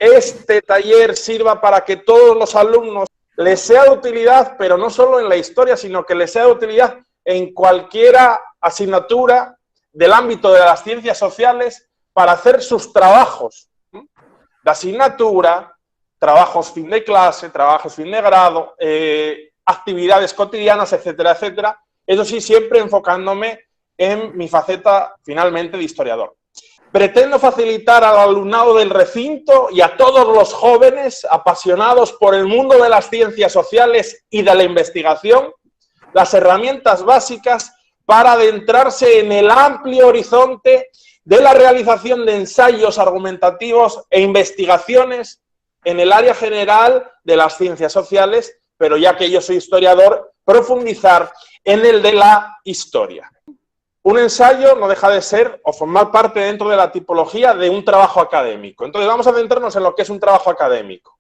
este taller sirva para que todos los alumnos les sea de utilidad, pero no solo en la historia, sino que les sea de utilidad en cualquier asignatura del ámbito de las ciencias sociales para hacer sus trabajos de asignatura, trabajos fin de clase, trabajos fin de grado, actividades cotidianas, etcétera, etcétera. Eso sí, siempre enfocándome en mi faceta, finalmente, de historiador. Pretendo facilitar al alumnado del recinto y a todos los jóvenes apasionados por el mundo de las ciencias sociales y de la investigación las herramientas básicas para adentrarse en el amplio horizonte de la realización de ensayos argumentativos e investigaciones en el área general de las ciencias sociales, pero ya que yo soy historiador, profundizar en el de la historia. Un ensayo no deja de ser o formar parte dentro de la tipología de un trabajo académico. Entonces vamos a centrarnos en lo que es un trabajo académico.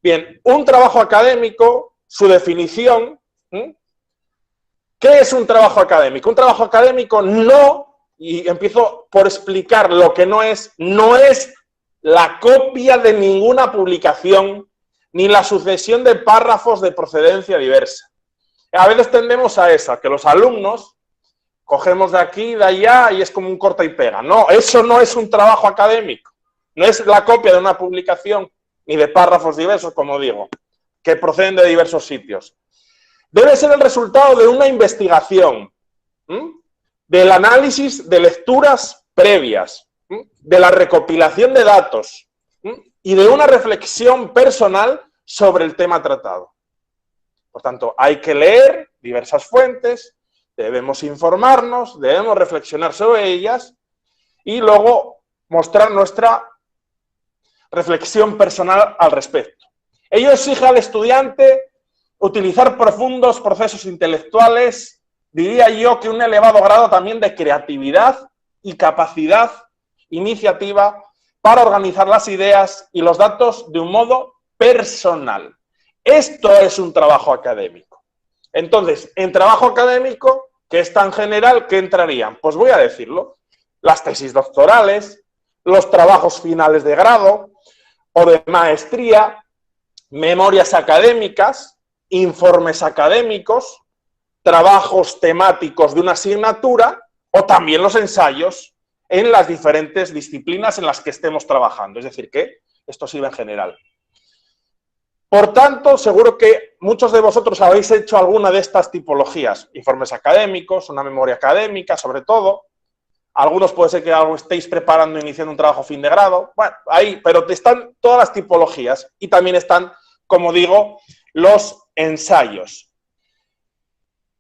Bien, un trabajo académico, su definición, ¿qué es un trabajo académico? Un trabajo académico no, y empiezo por explicar lo que no es la copia de ninguna publicación, ni la sucesión de párrafos de procedencia diversa. A veces tendemos a esa, que los alumnos cogemos de aquí, de allá, y es como un corta y pega. No, eso no es un trabajo académico. No es la copia de una publicación, ni de párrafos diversos, como digo, que proceden de diversos sitios. Debe ser el resultado de una investigación, del análisis de lecturas previas, de la recopilación de datos y de una reflexión personal sobre el tema tratado. Por tanto, hay que leer diversas fuentes, debemos informarnos, debemos reflexionar sobre ellas y luego mostrar nuestra reflexión personal al respecto. Ello exige al estudiante utilizar profundos procesos intelectuales, diría yo que un elevado grado también de creatividad y capacidad iniciativa para organizar las ideas y los datos de un modo personal. Esto es un trabajo académico. Entonces, en trabajo académico, que es tan general, ¿qué entrarían? Pues voy a decirlo. Las tesis doctorales, los trabajos finales de grado o de maestría, memorias académicas, informes académicos, trabajos temáticos de una asignatura o también los ensayos en las diferentes disciplinas en las que estemos trabajando. Es decir, que esto sirve en general. Por tanto, seguro que muchos de vosotros habéis hecho alguna de estas tipologías. Informes académicos, una memoria académica, sobre todo. Algunos puede ser que algo estéis preparando, iniciando un trabajo fin de grado. Bueno, ahí, pero están todas las tipologías y también están, como digo, los ensayos.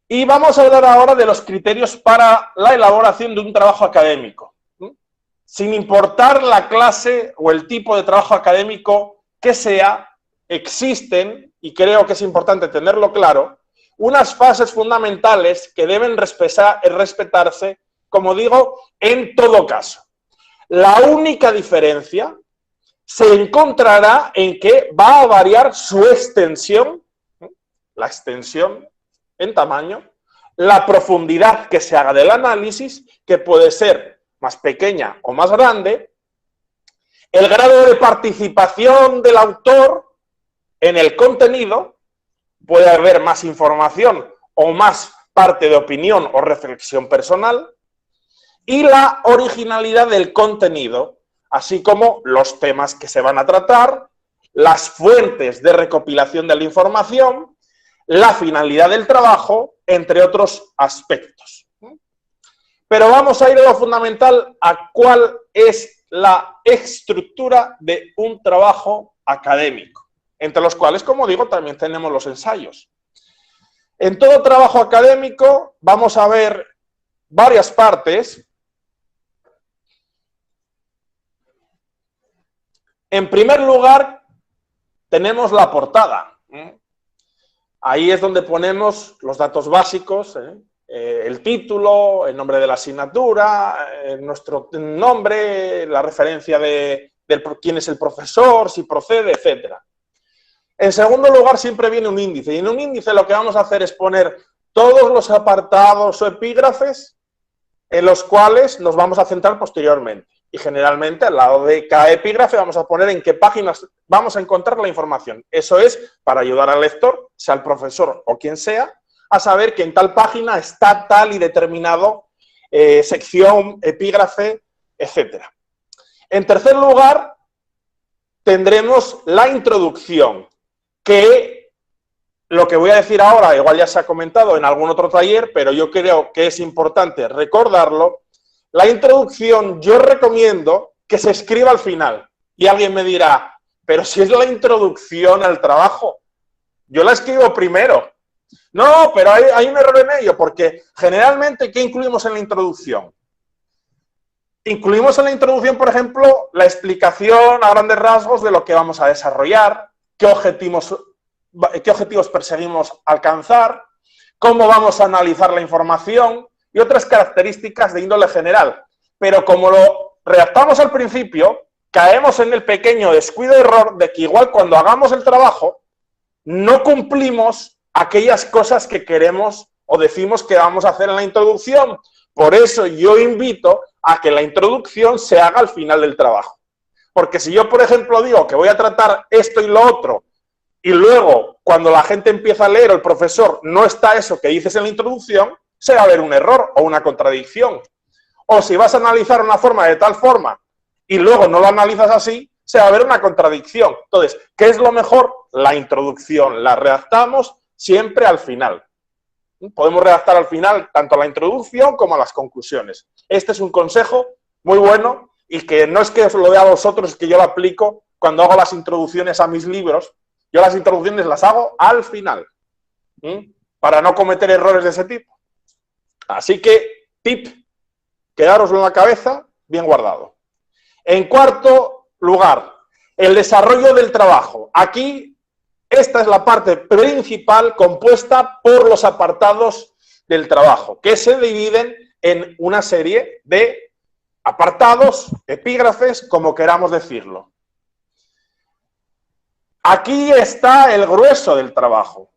Y vamos a hablar ahora de los criterios para la elaboración de un trabajo académico. Sin importar la clase o el tipo de trabajo académico que sea, existen, y creo que es importante tenerlo claro, unas fases fundamentales que deben respetarse, como digo, en todo caso. La única diferencia se encontrará en que va a variar su extensión, la extensión en tamaño, la profundidad que se haga del análisis, que puede ser más pequeña o más grande, el grado de participación del autor en el contenido, puede haber más información o más parte de opinión o reflexión personal, y la originalidad del contenido, así como los temas que se van a tratar, las fuentes de recopilación de la información, la finalidad del trabajo, entre otros aspectos. Pero vamos a ir a lo fundamental, a cuál es la estructura de un trabajo académico, entre los cuales, como digo, también tenemos los ensayos. En todo trabajo académico vamos a ver varias partes. En primer lugar, tenemos la portada. Ahí es donde ponemos los datos básicos, el título, el nombre de la asignatura, nuestro nombre, la referencia de quién es el profesor, si procede, etc. En segundo lugar, siempre viene un índice. Y en un índice lo que vamos a hacer es poner todos los apartados o epígrafes en los cuales nos vamos a centrar posteriormente. y generalmente al lado de cada epígrafe vamos a poner en qué páginas vamos a encontrar la información. Eso es para ayudar al lector, sea el profesor o quien sea, a saber que en tal página está tal y determinado sección, epígrafe, etc. En tercer lugar, tendremos la introducción, que lo que voy a decir ahora, igual ya se ha comentado en algún otro taller, pero yo creo que es importante recordarlo. La introducción yo recomiendo que se escriba al final. Y alguien me dirá, pero si es la introducción al trabajo, yo la escribo primero. No, pero hay un error en ello, porque generalmente, ¿qué incluimos en la introducción? Incluimos en la introducción, por ejemplo, la explicación a grandes rasgos de lo que vamos a desarrollar, qué objetivos perseguimos alcanzar, cómo vamos a analizar la información y otras características de índole general. Pero como lo redactamos al principio, caemos en el pequeño descuido error de que igual cuando hagamos el trabajo no cumplimos aquellas cosas que queremos o decimos que vamos a hacer en la introducción. Por eso yo invito a que la introducción se haga al final del trabajo. Porque si yo, por ejemplo, digo que voy a tratar esto y lo otro, y luego, cuando la gente empieza a leer o el profesor no está eso que dices en la introducción, se va a ver un error o una contradicción. O si vas a analizar una forma de tal forma y luego no lo analizas así, se va a ver una contradicción. Entonces, ¿qué es lo mejor? La introducción. La redactamos siempre al final. Podemos redactar al final tanto la introducción como las conclusiones. Este es un consejo muy bueno y que no es que os lo dé a vosotros, es que yo lo aplico cuando hago las introducciones a mis libros. Yo las introducciones las hago al final, para no cometer errores de ese tipo. Así que, tip, quedároslo en la cabeza, bien guardado. En cuarto lugar, el desarrollo del trabajo. Aquí, esta es la parte principal compuesta por los apartados del trabajo, que se dividen en una serie de apartados, epígrafes, como queramos decirlo. Aquí está el grueso del trabajo.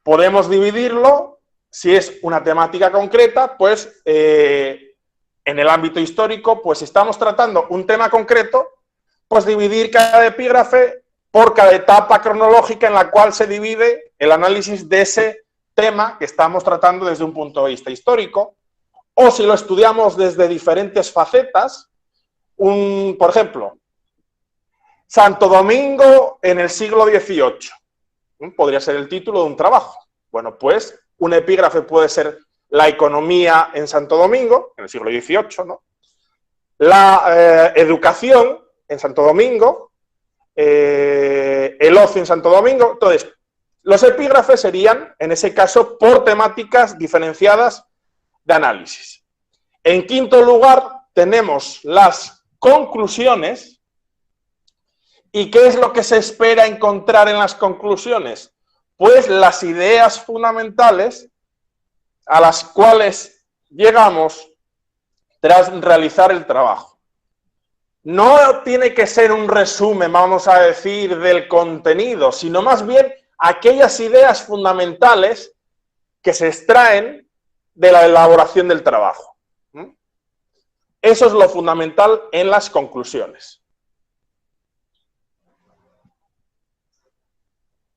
Podemos dividirlo, si es una temática concreta, pues en el ámbito histórico, pues si estamos tratando un tema concreto, pues dividir cada epígrafe por cada etapa cronológica en la cual se divide el análisis de ese tema que estamos tratando desde un punto de vista histórico, o si lo estudiamos desde diferentes facetas, por ejemplo, Santo Domingo en el siglo XVIII. Podría ser el título de un trabajo. Bueno, pues un epígrafe puede ser la economía en Santo Domingo, en el siglo XVIII, ¿no? La educación en Santo Domingo, el ocio en Santo Domingo. Entonces, los epígrafes serían, en ese caso, por temáticas diferenciadas de análisis. En quinto lugar, tenemos las conclusiones. ¿Y qué es lo que se espera encontrar en las conclusiones? Pues las ideas fundamentales a las cuales llegamos tras realizar el trabajo. No tiene que ser un resumen, vamos a decir, del contenido, sino más bien aquellas ideas fundamentales que se extraen de la elaboración del trabajo. Eso es lo fundamental en las conclusiones.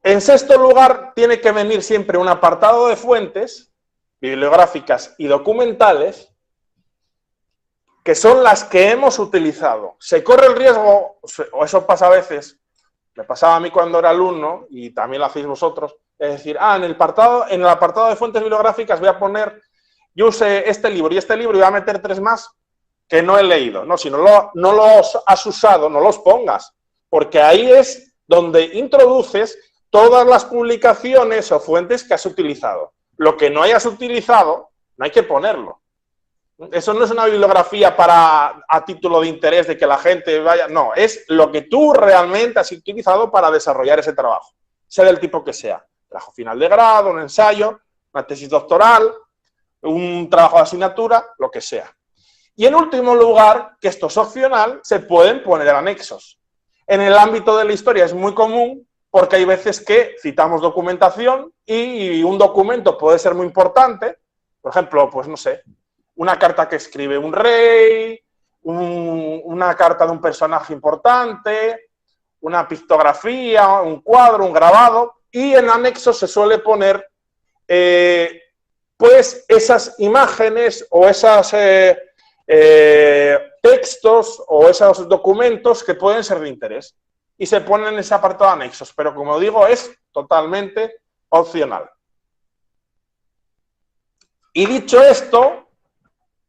En sexto lugar, tiene que venir siempre un apartado de fuentes bibliográficas y documentales, que son las que hemos utilizado. Se corre el riesgo, o eso pasa a veces, me pasaba a mí cuando era alumno, y también lo hacéis vosotros, es decir, en el apartado de fuentes bibliográficas voy a poner, yo usé este libro y voy a meter 3 más que no he leído. No, si no los has usado, no los pongas, porque ahí es donde introduces todas las publicaciones o fuentes que has utilizado. Lo que no hayas utilizado, no hay que ponerlo. Eso no es una bibliografía a título de interés de que la gente vaya... No, es lo que tú realmente has utilizado para desarrollar ese trabajo, sea del tipo que sea. Trabajo final de grado, un ensayo, una tesis doctoral, un trabajo de asignatura, lo que sea. Y en último lugar, que esto es opcional, se pueden poner anexos. En el ámbito de la historia es muy común, porque hay veces que citamos documentación y un documento puede ser muy importante, por ejemplo, pues no sé, una carta que escribe un rey, una carta de un personaje importante, una pictografía, un cuadro, un grabado, y en anexo se suele poner pues esas imágenes o esos textos o esos documentos que pueden ser de interés. Y se ponen en ese apartado de anexos, pero como digo, es totalmente opcional. Y dicho esto,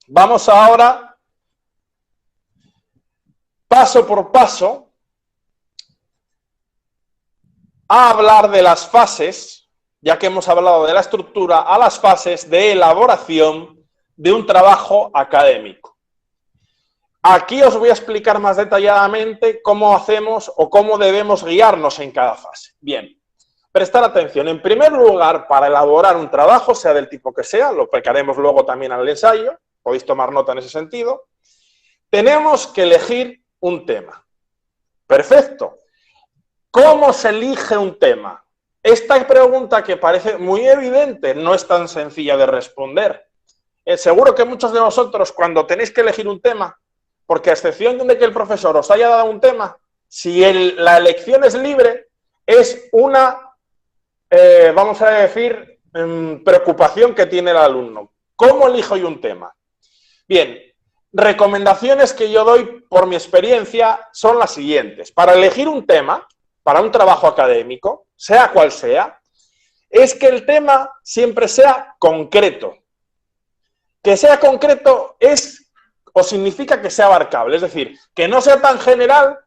vamos ahora, paso por paso, a hablar de las fases, ya que hemos hablado de la estructura, a las fases de elaboración de un trabajo académico. Aquí os voy a explicar más detalladamente cómo hacemos o cómo debemos guiarnos en cada fase. Bien, prestar atención. En primer lugar, para elaborar un trabajo, sea del tipo que sea, lo aplicaremos luego también al ensayo, podéis tomar nota en ese sentido, tenemos que elegir un tema. Perfecto. ¿Cómo se elige un tema? Esta pregunta, que parece muy evidente, no es tan sencilla de responder. Seguro que muchos de vosotros, cuando tenéis que elegir un tema, porque a excepción de que el profesor os haya dado un tema, si la elección es libre, es una, vamos a decir, preocupación que tiene el alumno. ¿Cómo elijo yo un tema? Bien, recomendaciones que yo doy por mi experiencia son las siguientes. Para elegir un tema, para un trabajo académico, sea cual sea, es que el tema siempre sea concreto. Que sea concreto significa que sea abarcable, es decir, que no sea tan general,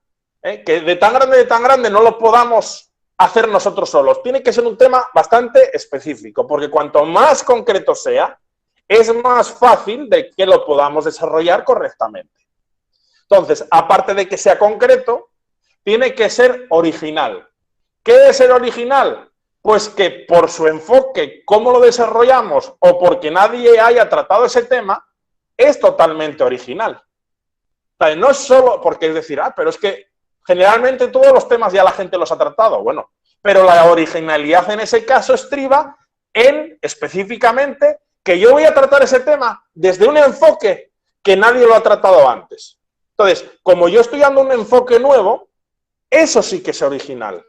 que de tan grande no lo podamos hacer nosotros solos. Tiene que ser un tema bastante específico, porque cuanto más concreto sea, es más fácil de que lo podamos desarrollar correctamente. Entonces, aparte de que sea concreto, tiene que ser original. ¿Qué es ser original? Pues que por su enfoque, cómo lo desarrollamos, o porque nadie haya tratado ese tema, es totalmente original. O sea, no es solo porque es decir, pero es que generalmente todos los temas ya la gente los ha tratado. Bueno, pero la originalidad en ese caso estriba en, específicamente, que yo voy a tratar ese tema desde un enfoque que nadie lo ha tratado antes. Entonces, como yo estoy dando un enfoque nuevo, eso sí que es original.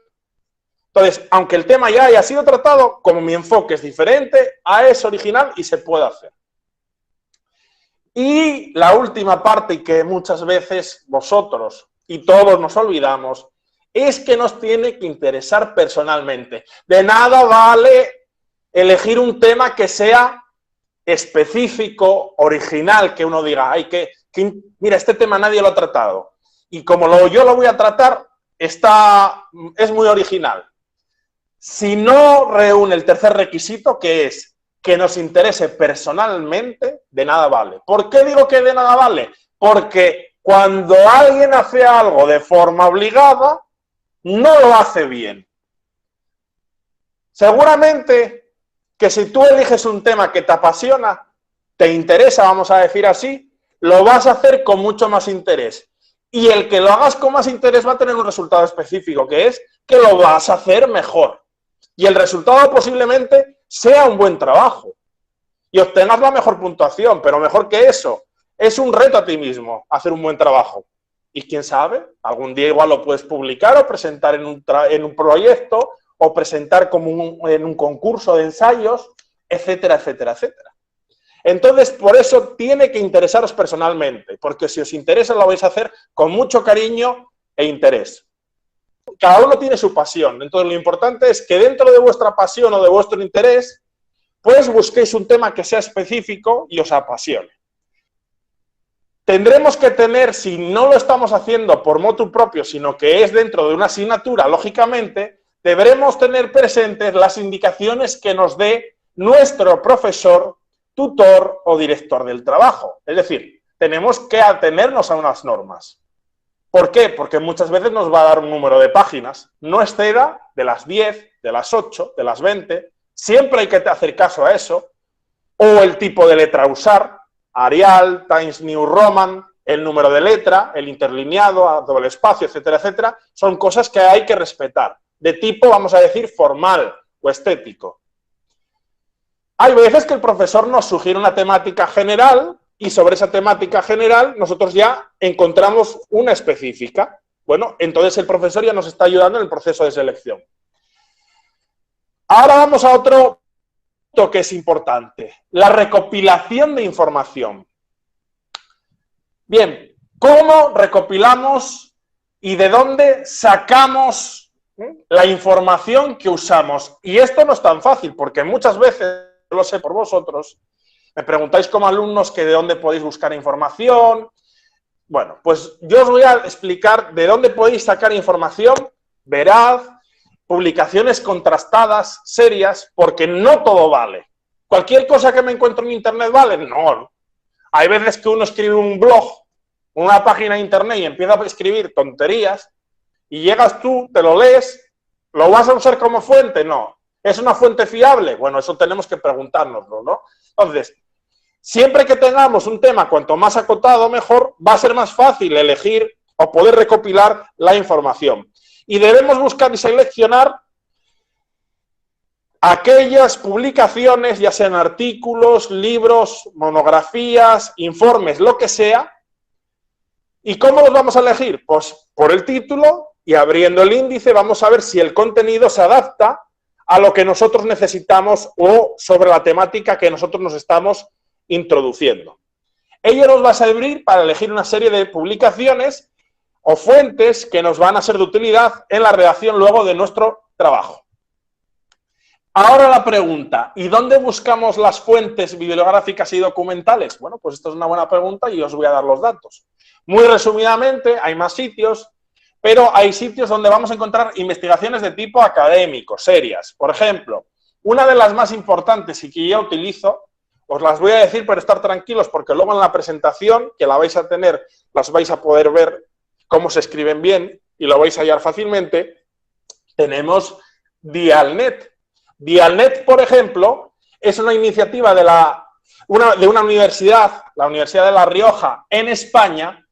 Entonces, aunque el tema ya haya sido tratado, como mi enfoque es diferente, es original y se puede hacer. Y la última parte, que muchas veces vosotros y todos nos olvidamos, es que nos tiene que interesar personalmente. De nada vale elegir un tema que sea específico, original, que uno diga, mira, este tema nadie lo ha tratado. Y como yo lo voy a tratar, es muy original. Si no reúne el tercer requisito, que es que nos interese personalmente, de nada vale. ¿Por qué digo que de nada vale? Porque cuando alguien hace algo de forma obligada, no lo hace bien. Seguramente que si tú eliges un tema que te apasiona, te interesa, vamos a decir así, lo vas a hacer con mucho más interés. Y el que lo hagas con más interés va a tener un resultado específico, que es que lo vas a hacer mejor. Y el resultado posiblemente sea un buen trabajo. Y obtengas la mejor puntuación, pero mejor que eso, es un reto a ti mismo hacer un buen trabajo. Y quién sabe, algún día igual lo puedes publicar o presentar en un proyecto, o presentar como en un concurso de ensayos, etcétera, etcétera, etcétera. Entonces, por eso tiene que interesaros personalmente, porque si os interesa lo vais a hacer con mucho cariño e interés. Cada uno tiene su pasión, entonces lo importante es que dentro de vuestra pasión o de vuestro interés, pues busquéis un tema que sea específico y os apasione. Tendremos que tener, si no lo estamos haciendo por motu propio, sino que es dentro de una asignatura, lógicamente, deberemos tener presentes las indicaciones que nos dé nuestro profesor, tutor o director del trabajo. Es decir, tenemos que atenernos a unas normas. ¿Por qué? Porque muchas veces nos va a dar un número de páginas. No exceda de las 10, de las 8, de las 20. Siempre hay que hacer caso a eso. O el tipo de letra a usar. Arial, Times New Roman, el número de letra, el interlineado, a doble espacio, etcétera, etcétera. Son cosas que hay que respetar. De tipo, vamos a decir, formal o estético. Hay veces que el profesor nos sugiere una temática general y sobre esa temática general nosotros ya encontramos una específica. Bueno, entonces el profesor ya nos está ayudando en el proceso de selección. Ahora vamos a otro punto que es importante, la recopilación de información. Bien, ¿cómo recopilamos y de dónde sacamos la información que usamos? Y esto no es tan fácil, porque muchas veces, lo sé por vosotros, me preguntáis como alumnos que de dónde podéis buscar información. Bueno, pues yo os voy a explicar de dónde podéis sacar información veraz, publicaciones contrastadas, serias, porque no todo vale. ¿Cualquier cosa que me encuentro en internet vale? No. Hay veces que uno escribe un blog, una página de internet y empieza a escribir tonterías y llegas tú, te lo lees, ¿lo vas a usar como fuente? No. ¿Es una fuente fiable? Bueno, eso tenemos que preguntárnoslo, ¿no? Entonces, siempre que tengamos un tema cuanto más acotado, mejor, va a ser más fácil elegir o poder recopilar la información. Y debemos buscar y seleccionar aquellas publicaciones, ya sean artículos, libros, monografías, informes, lo que sea. ¿Y cómo los vamos a elegir? Pues por el título y abriendo el índice vamos a ver si el contenido se adapta a lo que nosotros necesitamos o sobre la temática que nosotros nos estamos introduciendo. Ello nos va a servir para elegir una serie de publicaciones o fuentes que nos van a ser de utilidad en la redacción luego de nuestro trabajo. Ahora la pregunta, ¿y dónde buscamos las fuentes bibliográficas y documentales? Bueno, pues esto es una buena pregunta y os voy a dar los datos. Muy resumidamente, hay más sitios, pero hay sitios donde vamos a encontrar investigaciones de tipo académico, serias. Por ejemplo, una de las más importantes y que yo utilizo, os las voy a decir para estar tranquilos, porque luego en la presentación, que la vais a tener, las vais a poder ver cómo se escriben bien y lo vais a hallar fácilmente. Tenemos Dialnet. Dialnet, por ejemplo, es una iniciativa de una universidad, la Universidad de La Rioja, en España,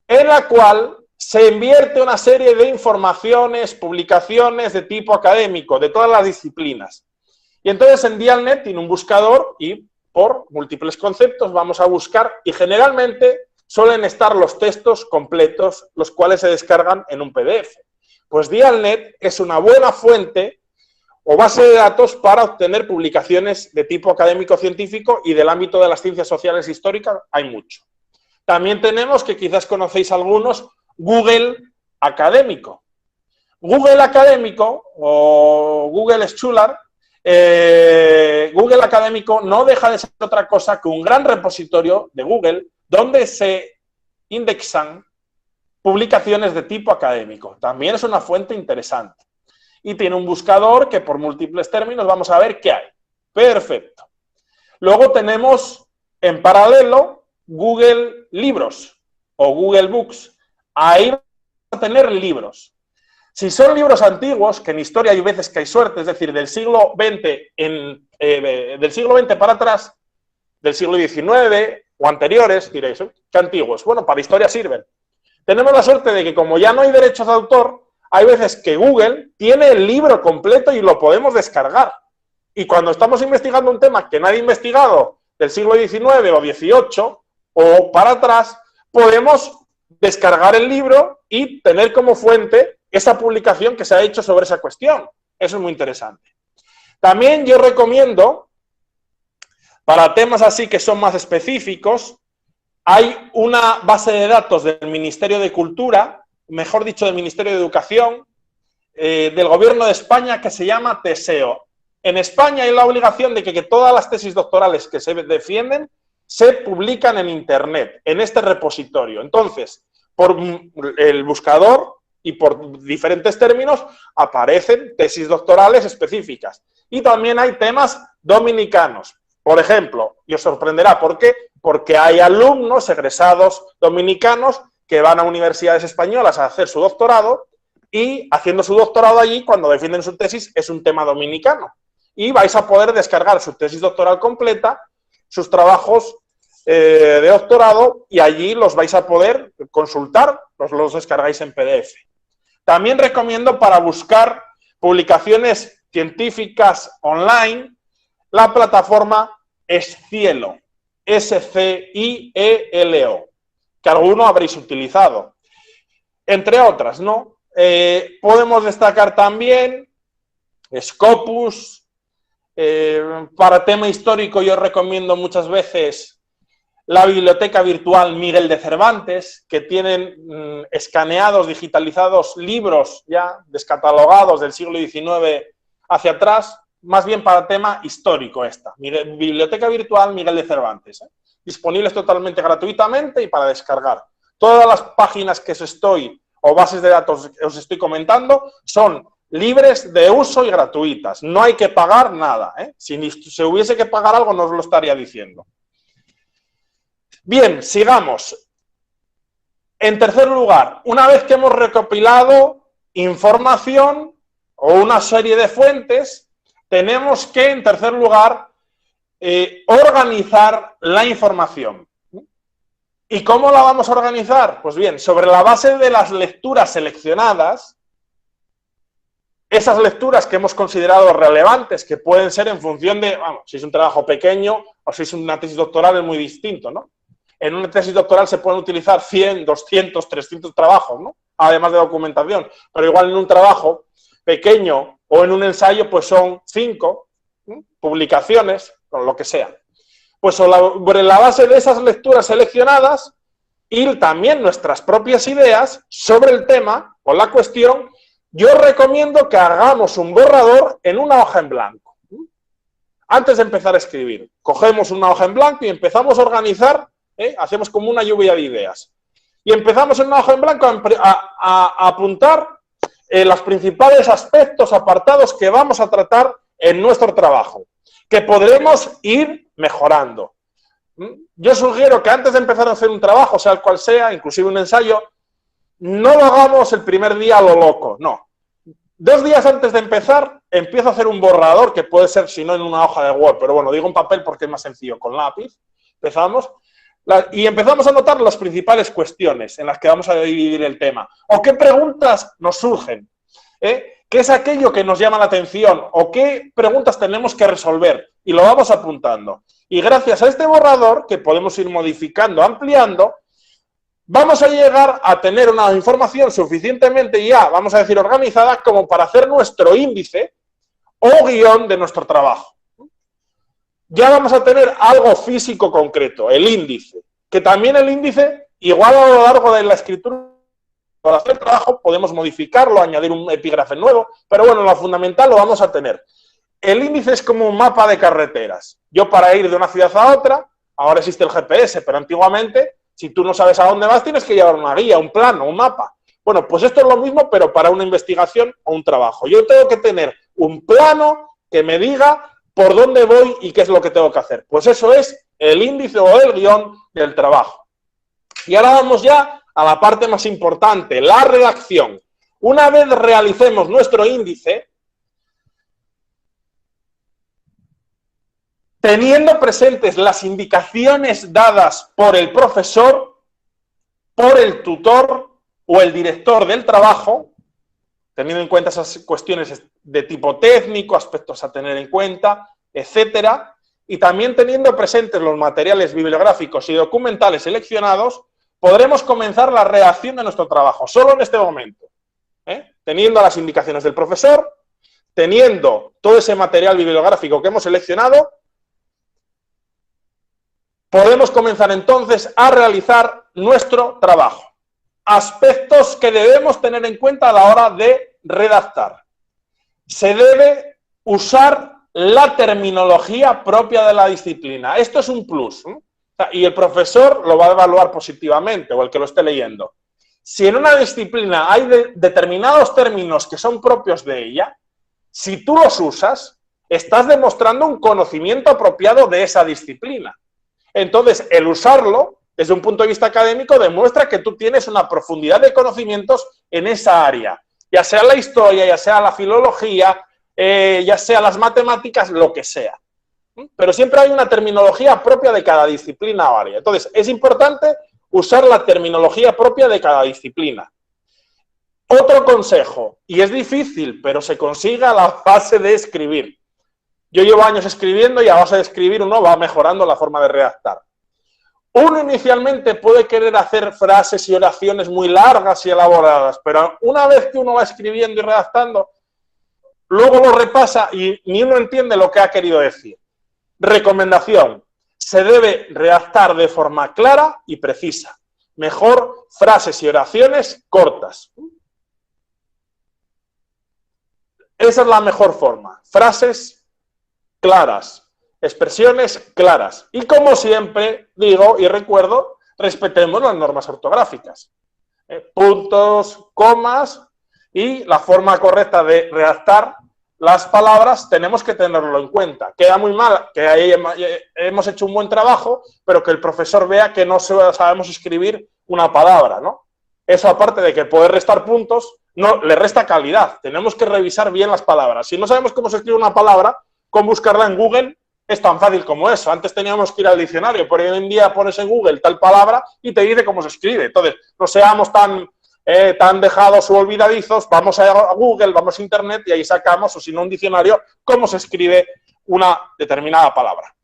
en la cual se invierte una serie de informaciones, publicaciones de tipo académico, de todas las disciplinas. Y entonces en Dialnet tiene un buscador y por múltiples conceptos vamos a buscar y generalmente suelen estar los textos completos, los cuales se descargan en un PDF. Pues Dialnet es una buena fuente o base de datos para obtener publicaciones de tipo académico-científico y del ámbito de las ciencias sociales e históricas hay mucho. También tenemos, que quizás conocéis algunos, Google Académico. Google Académico o Google Scholar, Google Académico no deja de ser otra cosa que un gran repositorio de Google donde se indexan publicaciones de tipo académico. También es una fuente interesante. Y tiene un buscador que por múltiples términos vamos a ver qué hay. Perfecto. Luego tenemos en paralelo Google Libros o Google Books. Ahí vamos a tener libros. Si son libros antiguos, que en historia hay veces que hay suerte, es decir, del siglo XX, del siglo XX para atrás, del siglo XIX o anteriores, diréis, ¿qué antiguos? Bueno, para historia sirven. Tenemos la suerte de que como ya no hay derechos de autor, hay veces que Google tiene el libro completo y lo podemos descargar. Y cuando estamos investigando un tema que nadie ha investigado del siglo XIX o XVIII o para atrás, podemos descargar el libro y tener como fuente esa publicación que se ha hecho sobre esa cuestión. Eso es muy interesante. También yo recomiendo, para temas así que son más específicos, hay una base de datos del Ministerio de Cultura, mejor dicho, del Ministerio de Educación, del Gobierno de España, que se llama Teseo. En España hay la obligación de que todas las tesis doctorales que se defienden se publican en Internet, en este repositorio. Entonces, por el buscador y por diferentes términos aparecen tesis doctorales específicas. Y también hay temas dominicanos. Por ejemplo, y os sorprenderá, ¿por qué? Porque hay alumnos egresados dominicanos que van a universidades españolas a hacer su doctorado y haciendo su doctorado allí, cuando defienden su tesis, es un tema dominicano. Y vais a poder descargar su tesis doctoral completa, sus trabajos de doctorado, y allí los vais a poder consultar, los descargáis en PDF. También recomiendo para buscar publicaciones científicas online la plataforma Scielo. SCIELO, que alguno habréis utilizado. Entre otras, ¿no? Podemos destacar también Scopus. Para tema histórico yo recomiendo muchas veces la biblioteca virtual Miguel de Cervantes, que tienen escaneados, digitalizados libros ya descatalogados del siglo XIX hacia atrás, más bien para tema histórico esta. Biblioteca virtual Miguel de Cervantes, disponibles totalmente gratuitamente y para descargar. Todas las páginas que o bases de datos que os estoy comentando son libres de uso y gratuitas. No hay que pagar nada. Si se hubiese que pagar algo, no os lo estaría diciendo. Bien, sigamos. En tercer lugar, una vez que hemos recopilado información o una serie de fuentes, tenemos que, en tercer lugar, organizar la información. ¿Y cómo la vamos a organizar? Pues bien, sobre la base de las lecturas seleccionadas, esas lecturas que hemos considerado relevantes, que pueden ser en función de, vamos, si es un trabajo pequeño o si es una tesis doctoral es muy distinto, ¿no? En una tesis doctoral se pueden utilizar 100, 200, 300 trabajos, ¿no? Además de documentación, pero igual en un trabajo pequeño o en un ensayo, pues son 5 publicaciones, o lo que sea. Pues sobre la base de esas lecturas seleccionadas y también nuestras propias ideas sobre el tema o la cuestión, yo recomiendo que hagamos un borrador en una hoja en blanco. Antes de empezar a escribir, cogemos una hoja en blanco y empezamos a organizar, hacemos como una lluvia de ideas. Y empezamos en una hoja en blanco a apuntar los principales aspectos, apartados que vamos a tratar en nuestro trabajo, que podremos ir mejorando. Yo sugiero que antes de empezar a hacer un trabajo, sea el cual sea, inclusive un ensayo, no lo hagamos el primer día a lo loco, no. 2 días antes de empezar, empiezo a hacer un borrador, que puede ser, si no, en una hoja de Word, pero bueno, digo en papel porque es más sencillo, con lápiz. Empezamos, y empezamos a anotar las principales cuestiones en las que vamos a dividir el tema. O qué preguntas nos surgen, qué es aquello que nos llama la atención, o qué preguntas tenemos que resolver, y lo vamos apuntando. Y gracias a este borrador, que podemos ir modificando, ampliando, vamos a llegar a tener una información suficientemente ya, vamos a decir, organizada, como para hacer nuestro índice o guión de nuestro trabajo. Ya vamos a tener algo físico concreto, el índice, que también el índice, igual a lo largo de la escritura, para hacer trabajo podemos modificarlo, añadir un epígrafe nuevo, pero bueno, lo fundamental lo vamos a tener. El índice es como un mapa de carreteras. Yo para ir de una ciudad a otra, ahora existe el GPS, pero antiguamente, si tú no sabes a dónde vas, tienes que llevar una guía, un plano, un mapa. Bueno, pues esto es lo mismo, pero para una investigación o un trabajo. Yo tengo que tener un plano que me diga por dónde voy y qué es lo que tengo que hacer. Pues eso es el índice o el guión del trabajo. Y ahora vamos ya a la parte más importante, la redacción. Una vez realicemos nuestro índice, teniendo presentes las indicaciones dadas por el profesor, por el tutor o el director del trabajo, teniendo en cuenta esas cuestiones de tipo técnico, aspectos a tener en cuenta, etcétera, y también teniendo presentes los materiales bibliográficos y documentales seleccionados, podremos comenzar la redacción de nuestro trabajo, solo en este momento, teniendo las indicaciones del profesor, teniendo todo ese material bibliográfico que hemos seleccionado, podemos comenzar entonces a realizar nuestro trabajo. Aspectos que debemos tener en cuenta a la hora de redactar. Se debe usar la terminología propia de la disciplina. Esto es un plus, y el profesor lo va a evaluar positivamente, o el que lo esté leyendo. Si en una disciplina hay determinados términos que son propios de ella, si tú los usas, estás demostrando un conocimiento apropiado de esa disciplina. Entonces, el usarlo, desde un punto de vista académico, demuestra que tú tienes una profundidad de conocimientos en esa área, ya sea la historia, ya sea la filología, ya sea las matemáticas, lo que sea. Pero siempre hay una terminología propia de cada disciplina o área. Entonces, es importante usar la terminología propia de cada disciplina. Otro consejo, y es difícil, pero se consigue a la base de escribir. Yo llevo años escribiendo y a base de escribir uno va mejorando la forma de redactar. Uno inicialmente puede querer hacer frases y oraciones muy largas y elaboradas, pero una vez que uno va escribiendo y redactando, luego lo repasa y ni uno entiende lo que ha querido decir. Recomendación: se debe redactar de forma clara y precisa. Mejor frases y oraciones cortas. Esa es la mejor forma. Frases claras, expresiones claras. Y como siempre digo y recuerdo, respetemos las normas ortográficas. Puntos, comas y la forma correcta de redactar las palabras tenemos que tenerlo en cuenta. Queda muy mal que ahí hemos hecho un buen trabajo, pero que el profesor vea que no sabemos escribir una palabra, ¿no? Eso, aparte de que puede restar puntos, no le resta calidad. Tenemos que revisar bien las palabras. Si no sabemos cómo se escribe una palabra, con buscarla en Google es tan fácil como eso. Antes teníamos que ir al diccionario, pero hoy en día pones en Google tal palabra y te dice cómo se escribe. Entonces, no seamos tan dejados o olvidadizos, vamos a Google, vamos a Internet y ahí sacamos, o si no un diccionario, cómo se escribe una determinada palabra.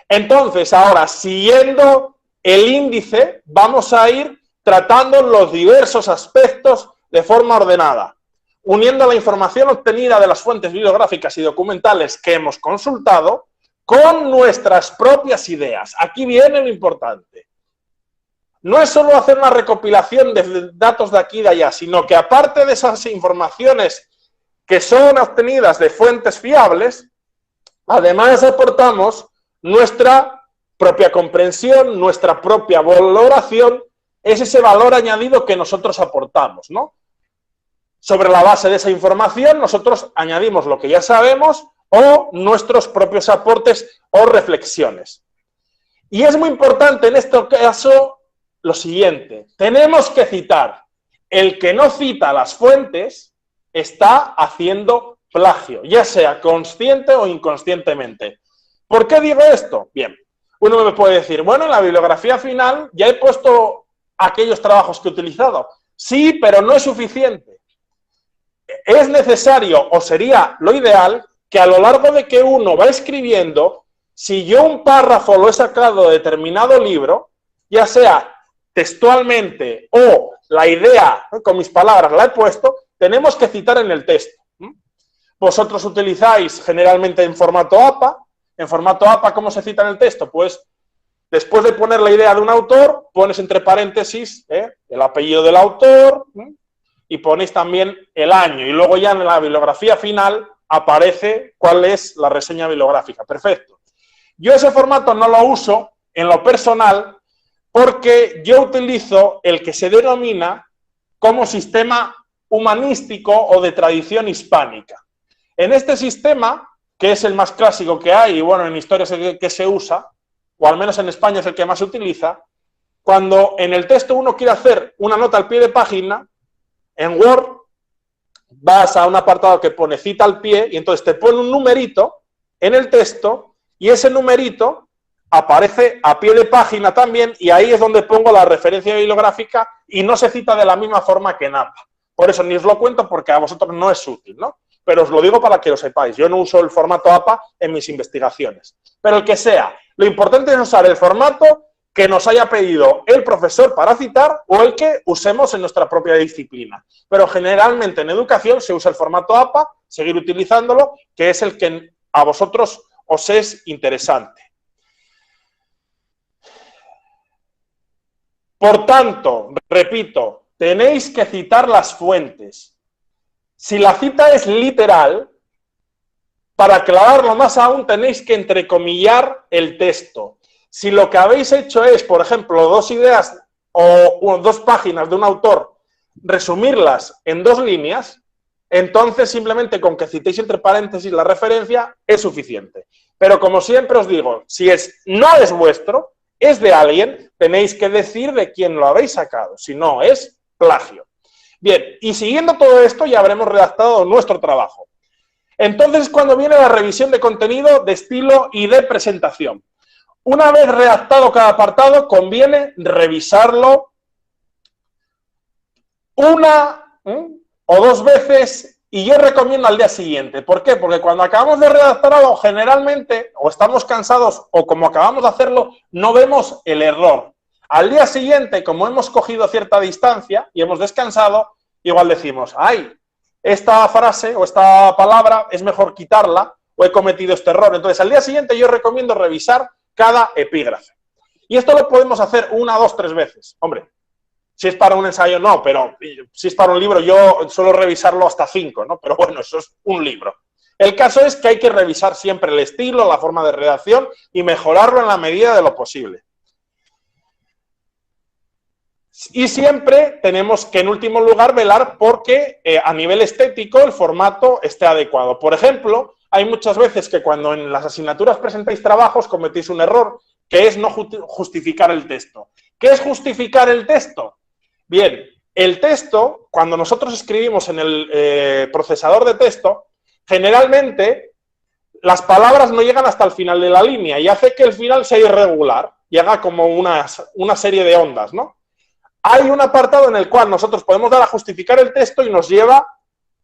Entonces, ahora, siguiendo el índice, vamos a ir tratando los diversos aspectos de forma ordenada, uniendo la información obtenida de las fuentes bibliográficas y documentales que hemos consultado con nuestras propias ideas. Aquí viene lo importante. No es solo hacer una recopilación de datos de aquí y de allá, sino que aparte de esas informaciones que son obtenidas de fuentes fiables, además aportamos nuestra propia comprensión, nuestra propia valoración, es ese valor añadido que nosotros aportamos, ¿no? Sobre la base de esa información, nosotros añadimos lo que ya sabemos o nuestros propios aportes o reflexiones. Y es muy importante en este caso lo siguiente: tenemos que citar. El que no cita las fuentes está haciendo plagio, ya sea consciente o inconscientemente. ¿Por qué digo esto? Bien, uno me puede decir, bueno, en la bibliografía final ya he puesto aquellos trabajos que he utilizado. Sí, pero no es suficiente. Es necesario, o sería lo ideal, que a lo largo de que uno va escribiendo, si yo un párrafo lo he sacado de determinado libro, ya sea textualmente o la idea, con mis palabras la he puesto, tenemos que citar en el texto. Vosotros utilizáis generalmente en formato APA. En formato APA, ¿cómo se cita en el texto? Pues después de poner la idea de un autor, pones entre paréntesis el apellido del autor y ponéis también el año. Y luego ya en la bibliografía final aparece cuál es la reseña bibliográfica. Perfecto. Yo ese formato no lo uso en lo personal porque yo utilizo el que se denomina como sistema humanístico o de tradición hispánica. En este sistema, que es el más clásico que hay, y bueno, en historia es el que se usa, o al menos en España es el que más se utiliza, cuando en el texto uno quiere hacer una nota al pie de página, en Word vas a un apartado que pone cita al pie y entonces te pone un numerito en el texto y ese numerito aparece a pie de página también y ahí es donde pongo la referencia bibliográfica y no se cita de la misma forma que en APA. Por eso ni os lo cuento porque a vosotros no es útil, ¿no? Pero os lo digo para que lo sepáis. Yo no uso el formato APA en mis investigaciones. Pero el que sea, lo importante es usar el formato que nos haya pedido el profesor para citar o el que usemos en nuestra propia disciplina. Pero generalmente en educación se usa el formato APA, seguir utilizándolo, que es el que a vosotros os es interesante. Por tanto, repito, tenéis que citar las fuentes. Si la cita es literal, para aclararlo más aún tenéis que entrecomillar el texto. Si lo que habéis hecho es, por ejemplo, dos ideas o dos páginas de un autor, resumirlas en 2 líneas, entonces simplemente con que citéis entre paréntesis la referencia es suficiente. Pero como siempre os digo, si no es vuestro, es de alguien, tenéis que decir de quién lo habéis sacado, si no es plagio. Bien, y siguiendo todo esto ya habremos redactado nuestro trabajo. Entonces, cuando viene la revisión de contenido, de estilo y de presentación. Una vez redactado cada apartado, conviene revisarlo 1 o 2 veces y yo recomiendo al día siguiente. ¿Por qué? Porque cuando acabamos de redactar algo, generalmente, o estamos cansados, o como acabamos de hacerlo, no vemos el error. Al día siguiente, como hemos cogido cierta distancia y hemos descansado, igual decimos, ay, esta frase o esta palabra es mejor quitarla, o he cometido este error. Entonces, al día siguiente yo recomiendo revisar cada epígrafe. Y esto lo podemos hacer 1, 2, 3 veces. Hombre, si es para un ensayo, no, pero si es para un libro, yo suelo revisarlo hasta 5, ¿no? Pero bueno, eso es un libro. El caso es que hay que revisar siempre el estilo, la forma de redacción y mejorarlo en la medida de lo posible. Y siempre tenemos que, en último lugar, velar porque a nivel estético el formato esté adecuado. Por ejemplo, hay muchas veces que cuando en las asignaturas presentáis trabajos cometís un error, que es no justificar el texto. ¿Qué es justificar el texto? Bien, el texto, cuando nosotros escribimos en el procesador de texto, generalmente las palabras no llegan hasta el final de la línea y hace que el final sea irregular y haga como una serie de ondas, ¿no? Hay un apartado en el cual nosotros podemos dar a justificar el texto y nos lleva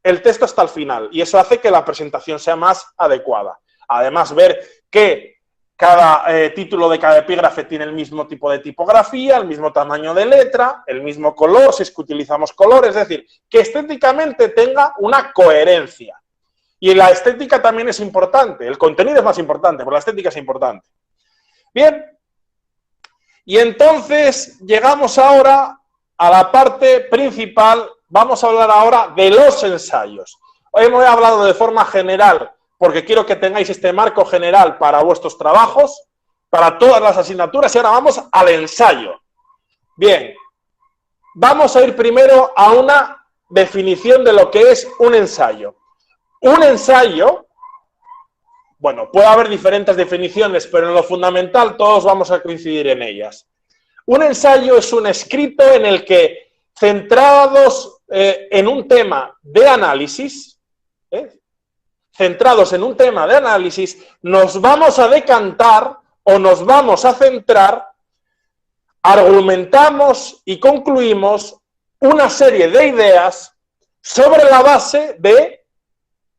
el texto hasta el final. Y eso hace que la presentación sea más adecuada. Además, ver que cada título de cada epígrafe tiene el mismo tipo de tipografía, el mismo tamaño de letra, el mismo color, si es que utilizamos colores. Es decir, que estéticamente tenga una coherencia. Y la estética también es importante. El contenido es más importante, pero la estética es importante. Bien. Y entonces llegamos ahora a la parte principal. Vamos a hablar ahora de los ensayos. Hoy hemos hablado de forma general, porque quiero que tengáis este marco general para vuestros trabajos, para todas las asignaturas, y ahora vamos al ensayo. Bien, vamos a ir primero a una definición de lo que es un ensayo. Un ensayo, bueno, puede haber diferentes definiciones, pero en lo fundamental todos vamos a coincidir en ellas. Un ensayo es un escrito en el que, centrados en un tema de análisis, nos vamos a decantar o nos vamos a centrar, argumentamos y concluimos una serie de ideas sobre la base de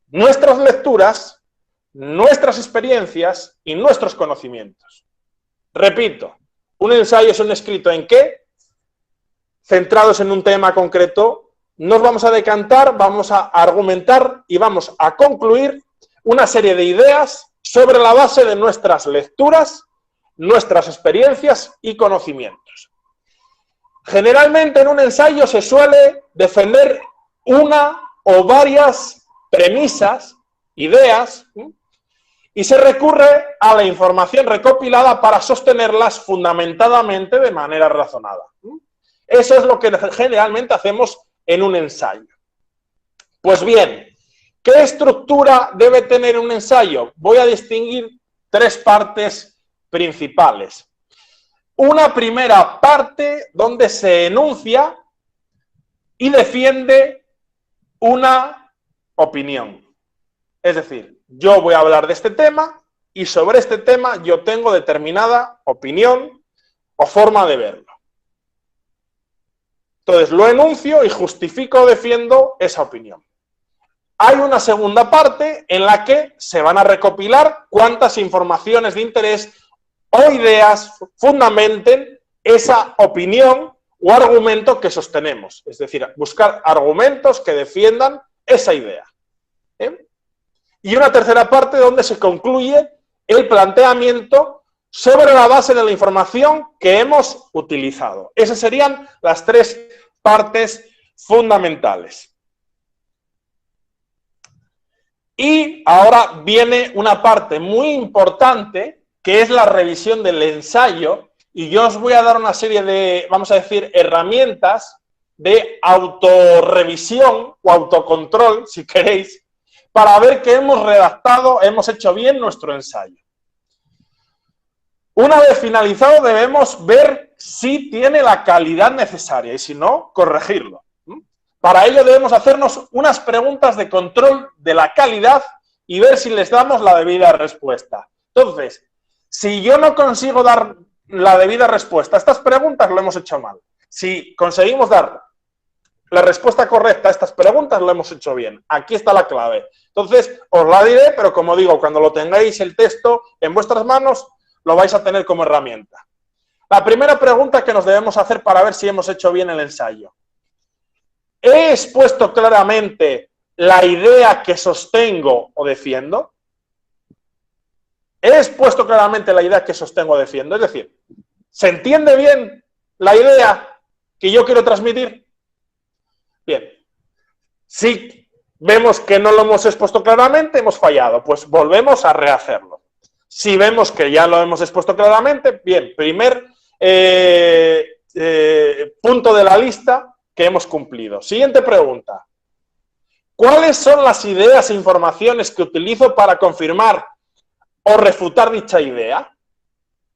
nuestras lecturas, nuestras experiencias y nuestros conocimientos. Repito, un ensayo es un escrito en que, centrados en un tema concreto, nos vamos a decantar, vamos a argumentar y vamos a concluir una serie de ideas sobre la base de nuestras lecturas, nuestras experiencias y conocimientos. Generalmente en un ensayo se suele defender una o varias premisas, ideas, y se recurre a la información recopilada para sostenerlas fundamentadamente de manera razonada. Eso es lo que generalmente hacemos en un ensayo. Pues bien, ¿qué estructura debe tener un ensayo? Voy a distinguir 3 partes principales. Una primera parte donde se enuncia y defiende una opinión. Es decir, yo voy a hablar de este tema y sobre este tema yo tengo determinada opinión o forma de verlo. Entonces lo enuncio y justifico o defiendo esa opinión. Hay una segunda parte en la que se van a recopilar cuántas informaciones de interés o ideas fundamenten esa opinión o argumento que sostenemos. Es decir, buscar argumentos que defiendan esa idea. Y una tercera parte donde se concluye el planteamiento sobre la base de la información que hemos utilizado. Esas serían las 3 partes fundamentales. Y ahora viene una parte muy importante, que es la revisión del ensayo, y yo os voy a dar una serie de, vamos a decir, herramientas de autorrevisión o autocontrol, si queréis, para ver que hemos redactado, hemos hecho bien nuestro ensayo. Una vez finalizado debemos ver si tiene la calidad necesaria y si no, corregirlo. Para ello debemos hacernos unas preguntas de control de la calidad y ver si les damos la debida respuesta. Entonces, si yo no consigo dar la debida respuesta a estas preguntas, lo hemos hecho mal. Si conseguimos dar la respuesta correcta a estas preguntas lo hemos hecho bien. Aquí está la clave. Entonces, os la diré, pero como digo, cuando lo tengáis el texto en vuestras manos, lo vais a tener como herramienta. La primera pregunta que nos debemos hacer para ver si hemos hecho bien el ensayo. ¿He expuesto claramente la idea que sostengo o defiendo? ¿He expuesto claramente la idea que sostengo o defiendo? Es decir, ¿se entiende bien la idea que yo quiero transmitir? Bien. Si vemos que no lo hemos expuesto claramente, hemos fallado, pues volvemos a rehacerlo. Si vemos que ya lo hemos expuesto claramente, bien, primer punto de la lista que hemos cumplido. Siguiente pregunta. ¿Cuáles son las ideas e informaciones que utilizo para confirmar o refutar dicha idea?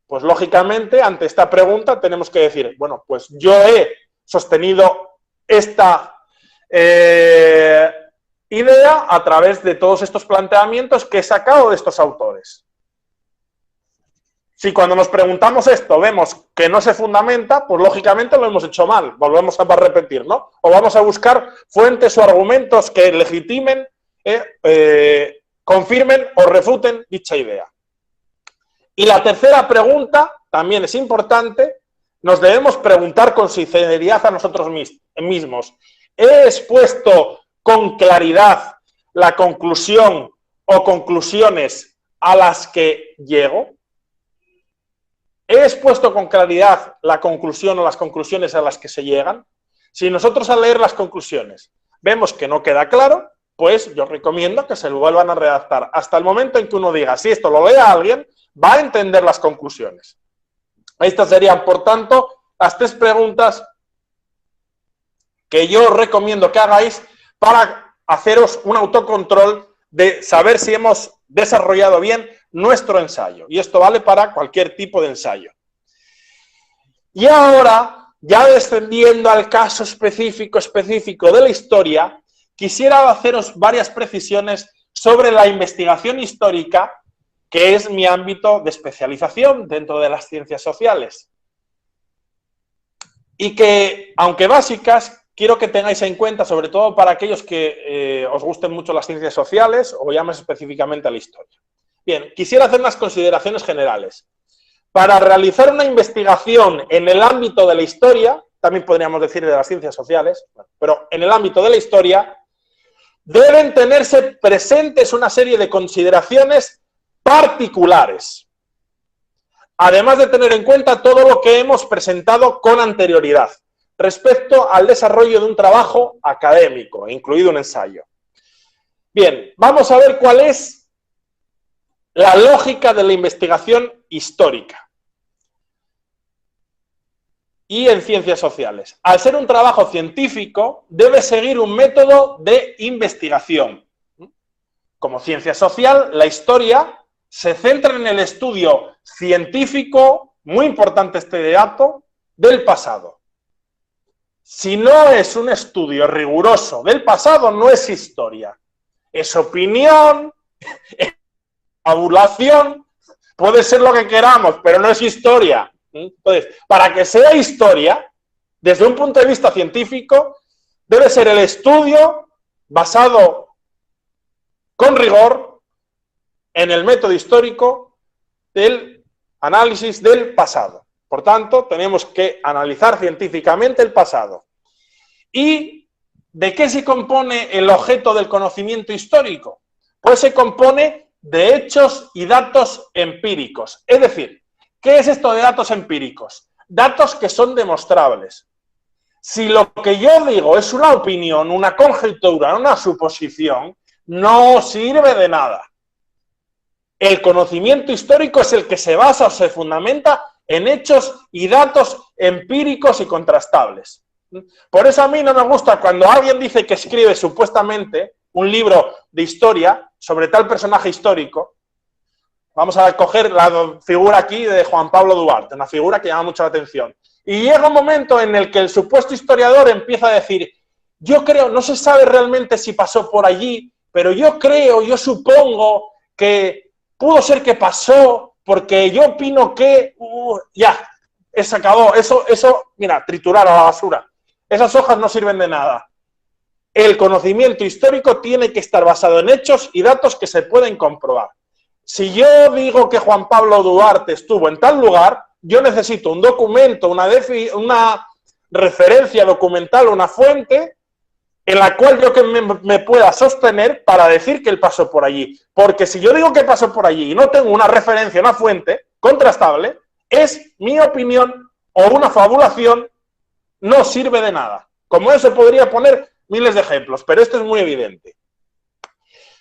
Pues lógicamente, ante esta pregunta tenemos que decir, bueno, pues yo he sostenido esta idea a través de todos estos planteamientos que he sacado de estos autores. Si cuando nos preguntamos esto vemos que no se fundamenta, pues lógicamente lo hemos hecho mal. Volvemos a repetir, ¿no? O vamos a buscar fuentes o argumentos que legitimen, confirmen o refuten dicha idea. Y la tercera pregunta, también es importante, nos debemos preguntar con sinceridad a nosotros mismos. ¿He expuesto con claridad la conclusión o conclusiones a las que llego? ¿He expuesto con claridad la conclusión o las conclusiones a las que se llegan? Si nosotros al leer las conclusiones vemos que no queda claro, pues yo recomiendo que se lo vuelvan a redactar hasta el momento en que uno diga, si esto lo lea alguien, va a entender las conclusiones. Estas serían, por tanto, las 3 preguntas que yo os recomiendo que hagáis para haceros un autocontrol de saber si hemos desarrollado bien nuestro ensayo. Y esto vale para cualquier tipo de ensayo. Y ahora, ya descendiendo al caso específico de la historia, quisiera haceros varias precisiones sobre la investigación histórica, que es mi ámbito de especialización dentro de las ciencias sociales. Y que, aunque básicas, quiero que tengáis en cuenta, sobre todo para aquellos que os gusten mucho las ciencias sociales o llames específicamente a la historia. Bien, quisiera hacer unas consideraciones generales. Para realizar una investigación en el ámbito de la historia, también podríamos decir de las ciencias sociales, pero en el ámbito de la historia, deben tenerse presentes una serie de consideraciones particulares, además de tener en cuenta todo lo que hemos presentado con anterioridad respecto al desarrollo de un trabajo académico, incluido un ensayo. Bien, vamos a ver cuál es la lógica de la investigación histórica y en ciencias sociales. Al ser un trabajo científico, debe seguir un método de investigación. Como ciencia social, la historia se centra en el estudio científico, muy importante este dato, del pasado. Si no es un estudio riguroso del pasado, no es historia. Es opinión, es fabulación, puede ser lo que queramos, pero no es historia. Entonces, para que sea historia, desde un punto de vista científico, debe ser el estudio basado con rigor en el método histórico del análisis del pasado. Por tanto, tenemos que analizar científicamente el pasado. ¿Y de qué se compone el objeto del conocimiento histórico? Pues se compone de hechos y datos empíricos. Es decir, ¿qué es esto de datos empíricos? Datos que son demostrables. Si lo que yo digo es una opinión, una conjetura, una suposición, no sirve de nada. El conocimiento histórico es el que se basa o se fundamenta en hechos y datos empíricos y contrastables. Por eso a mí no me gusta cuando alguien dice que escribe supuestamente un libro de historia sobre tal personaje histórico. Vamos a coger la figura aquí de Juan Pablo Duarte, una figura que llama mucho la atención. Y llega un momento en el que el supuesto historiador empieza a decir, yo creo, no se sabe realmente si pasó por allí, pero yo creo, yo supongo que pudo ser que pasó, porque yo opino que, ya, se acabó, eso, mira, triturar a la basura. esas hojas no sirven de nada. El conocimiento histórico tiene que estar basado en hechos y datos que se pueden comprobar. Si yo digo que Juan Pablo Duarte estuvo en tal lugar, yo necesito un documento, una referencia documental, una fuente en la cual yo que me pueda sostener para decir que él pasó por allí. Porque si yo digo que pasó por allí y no tengo una referencia, una fuente contrastable, es mi opinión o una fabulación, no sirve de nada. Como eso se podría poner miles de ejemplos, pero esto es muy evidente.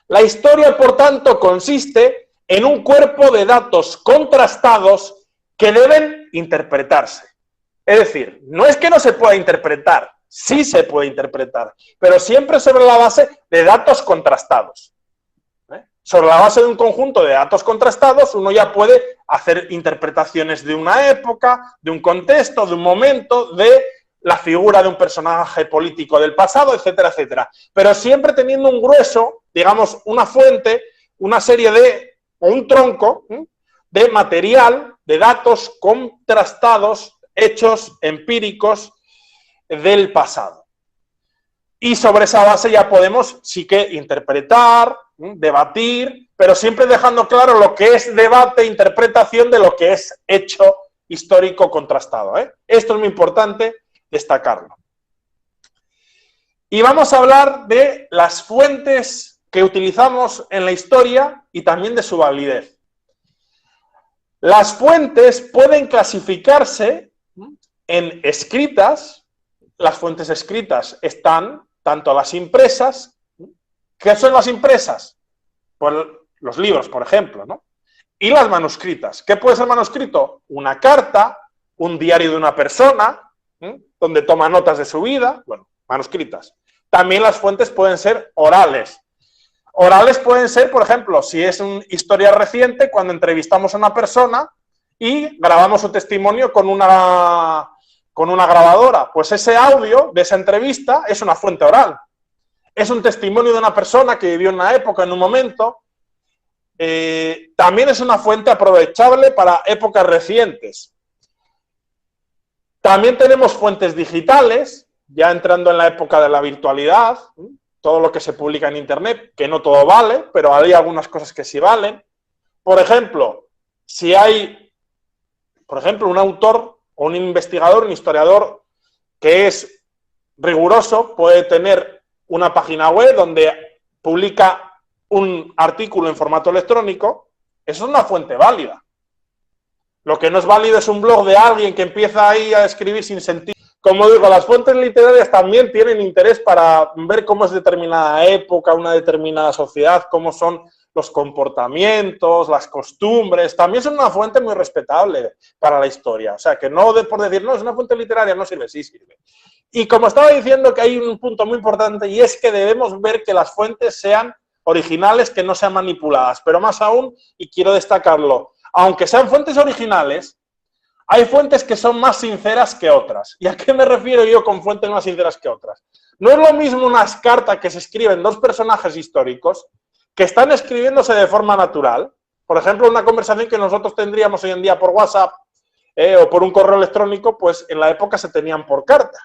La historia, por tanto, consiste en un cuerpo de datos contrastados que deben interpretarse. Es decir, no es que no se pueda interpretar, sí se puede interpretar, pero siempre sobre la base de datos contrastados. Sobre la base de un conjunto de datos contrastados, uno ya puede hacer interpretaciones de una época, de un contexto, de un momento, de la figura de un personaje político del pasado, etcétera, etcétera. Pero siempre teniendo un grueso, digamos, una fuente, una serie de, o un tronco de material, de datos contrastados, hechos empíricos del pasado. Y sobre esa base ya podemos sí que interpretar, debatir, pero siempre dejando claro lo que es debate e interpretación de lo que es hecho histórico contrastado. Esto es muy importante destacarlo. Y vamos a hablar de las fuentes que utilizamos en la historia y también de su validez. Las fuentes pueden clasificarse en escritas. Las fuentes escritas están tanto las impresas. ¿Qué son las impresas? Pues los libros, por ejemplo, ¿no? Y las manuscritas. ¿Qué puede ser manuscrito? Una carta, un diario de una persona, donde toma notas de su vida, bueno, manuscritas. También las fuentes pueden ser orales. Orales pueden ser, por ejemplo, si es una historia reciente, cuando entrevistamos a una persona y grabamos su testimonio con una grabadora, pues ese audio de esa entrevista es una fuente oral. Es un testimonio de una persona que vivió en una época, en un momento. También es una fuente aprovechable para épocas recientes. También tenemos fuentes digitales, ya entrando en la época de la virtualidad, todo lo que se publica en Internet, que no todo vale, pero hay algunas cosas que sí valen. Por ejemplo, si hay, un autor o un investigador, un historiador que es riguroso, puede tener una página web donde publica un artículo en formato electrónico, eso es una fuente válida. Lo que no es válido es un blog de alguien que empieza ahí a escribir sin sentido. Como digo, las fuentes literarias también tienen interés para ver cómo es determinada época, una determinada sociedad, cómo son los comportamientos, las costumbres. También son una fuente muy respetable para la historia. O sea, que no por decir, no, es una fuente literaria, no sirve, sí sirve. Y como estaba diciendo, que hay un punto muy importante, y es que debemos ver que las fuentes sean originales, que no sean manipuladas. Pero más aún, y quiero destacarlo, aunque sean fuentes originales, hay fuentes que son más sinceras que otras. ¿Y a qué me refiero yo con fuentes más sinceras que otras? No es lo mismo unas cartas que se escriben dos personajes históricos que están escribiéndose de forma natural. Por ejemplo, una conversación que nosotros tendríamos hoy en día por WhatsApp o por un correo electrónico, pues en la época se tenían por carta.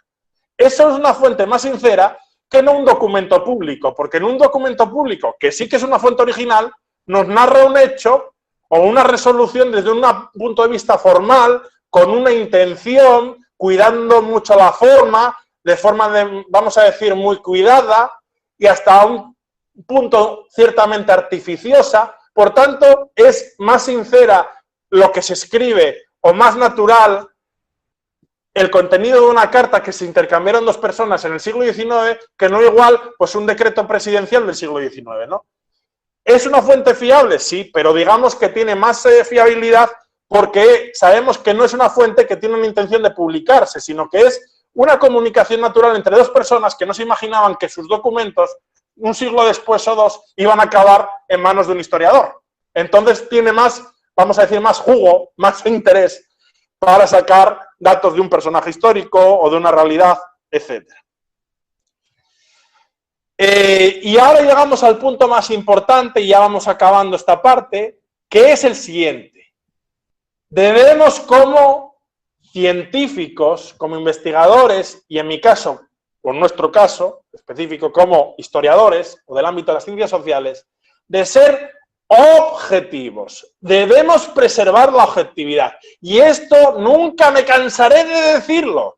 Eso es una fuente más sincera que no un documento público, porque en un documento público, que sí que es una fuente original, nos narra un hecho o una resolución desde un punto de vista formal, con una intención, cuidando mucho la forma, de forma, vamos a decir, muy cuidada, y hasta un punto ciertamente artificiosa. Por tanto, es más sincera lo que se escribe, o más natural, el contenido de una carta que se intercambiaron dos personas en el siglo XIX, que no igual, pues un decreto presidencial del siglo XIX, ¿no? ¿Es una fuente fiable? Sí, pero digamos que tiene más fiabilidad porque sabemos que no es una fuente que tiene una intención de publicarse, sino que es una comunicación natural entre dos personas que no se imaginaban que sus documentos, un siglo después o dos, iban a acabar en manos de un historiador. Entonces tiene más, vamos a decir, más jugo, más interés para sacar datos de un personaje histórico o de una realidad, etc. Y ahora llegamos al punto más importante y ya vamos acabando esta parte, que es el siguiente. Debemos como científicos, como investigadores, y en mi caso, o en nuestro caso específico, como historiadores o del ámbito de las ciencias sociales, de ser objetivos. Debemos preservar la objetividad. Y esto nunca me cansaré de decirlo.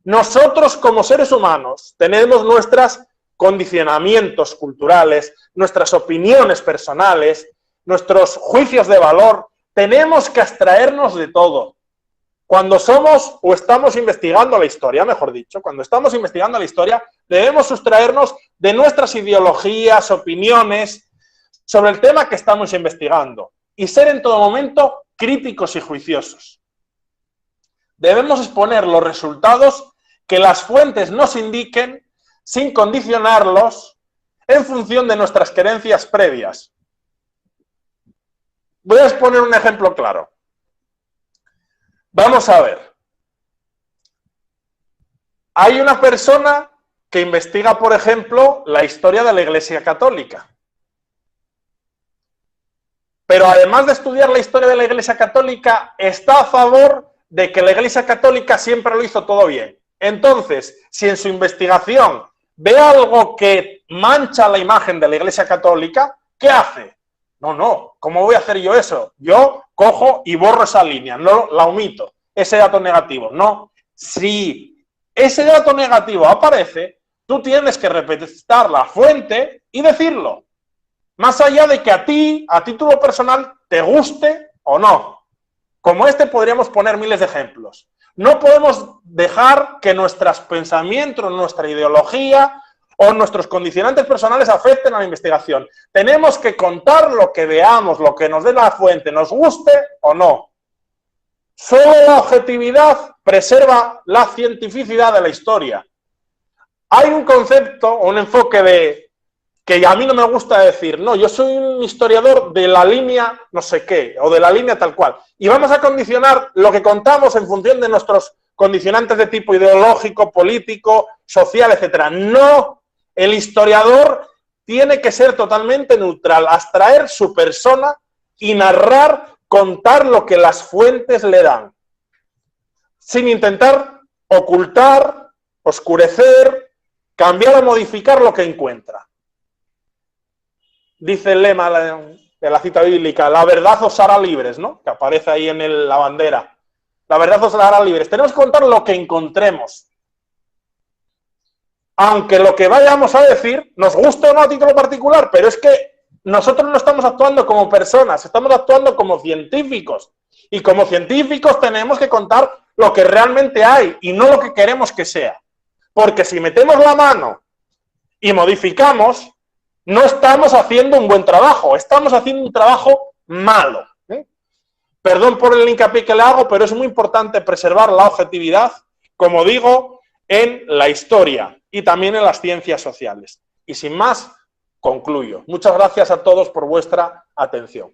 Nosotros, como seres humanos, tenemos nuestros condicionamientos culturales, nuestras opiniones personales, nuestros juicios de valor. Tenemos que abstraernos de todo. Cuando somos o estamos investigando la historia, mejor dicho, cuando estamos investigando la historia, debemos sustraernos de nuestras ideologías, opiniones sobre el tema que estamos investigando y ser en todo momento críticos y juiciosos. Debemos exponer los resultados que las fuentes nos indiquen sin condicionarlos en función de nuestras creencias previas. Voy a exponer un ejemplo claro. Vamos a ver. Hay una persona que investiga, por ejemplo, la historia de la Iglesia Católica. Pero además de estudiar la historia de la Iglesia Católica, está a favor de que la Iglesia Católica siempre lo hizo todo bien. Entonces, si en su investigación ve algo que mancha la imagen de la Iglesia Católica, ¿qué hace? No, ¿cómo voy a hacer yo eso? Yo cojo y borro esa línea, no la omito, ese dato negativo. No, si ese dato negativo aparece, tú tienes que representar la fuente y decirlo. Más allá de que a ti, a título personal, te guste o no. Como este podríamos poner miles de ejemplos. No podemos dejar que nuestros pensamientos, nuestra ideología o nuestros condicionantes personales afecten a la investigación. Tenemos que contar lo que veamos, lo que nos dé la fuente, nos guste o no. Solo la objetividad preserva la cientificidad de la historia. Hay un concepto o un enfoque de que a mí no me gusta decir, no, yo soy un historiador de la línea no sé qué, o de la línea tal cual. Y vamos a condicionar lo que contamos en función de nuestros condicionantes de tipo ideológico, político, social, etcétera. No, el historiador tiene que ser totalmente neutral, abstraer su persona y narrar, contar lo que las fuentes le dan, sin intentar ocultar, oscurecer, cambiar o modificar lo que encuentra. Dice el lema de la cita bíblica, la verdad os hará libres, ¿no? Que aparece ahí en la bandera. La verdad os hará libres. Tenemos que contar lo que encontremos. Aunque lo que vayamos a decir nos guste o no a título particular, pero es que nosotros no estamos actuando como personas, estamos actuando como científicos. Y como científicos tenemos que contar lo que realmente hay y no lo que queremos que sea. Porque si metemos la mano y modificamos, no estamos haciendo un buen trabajo, estamos haciendo un trabajo malo. Perdón por el hincapié que le hago, pero es muy importante preservar la objetividad, como digo, en la historia y también en las ciencias sociales. Y sin más, concluyo. Muchas gracias a todos por vuestra atención.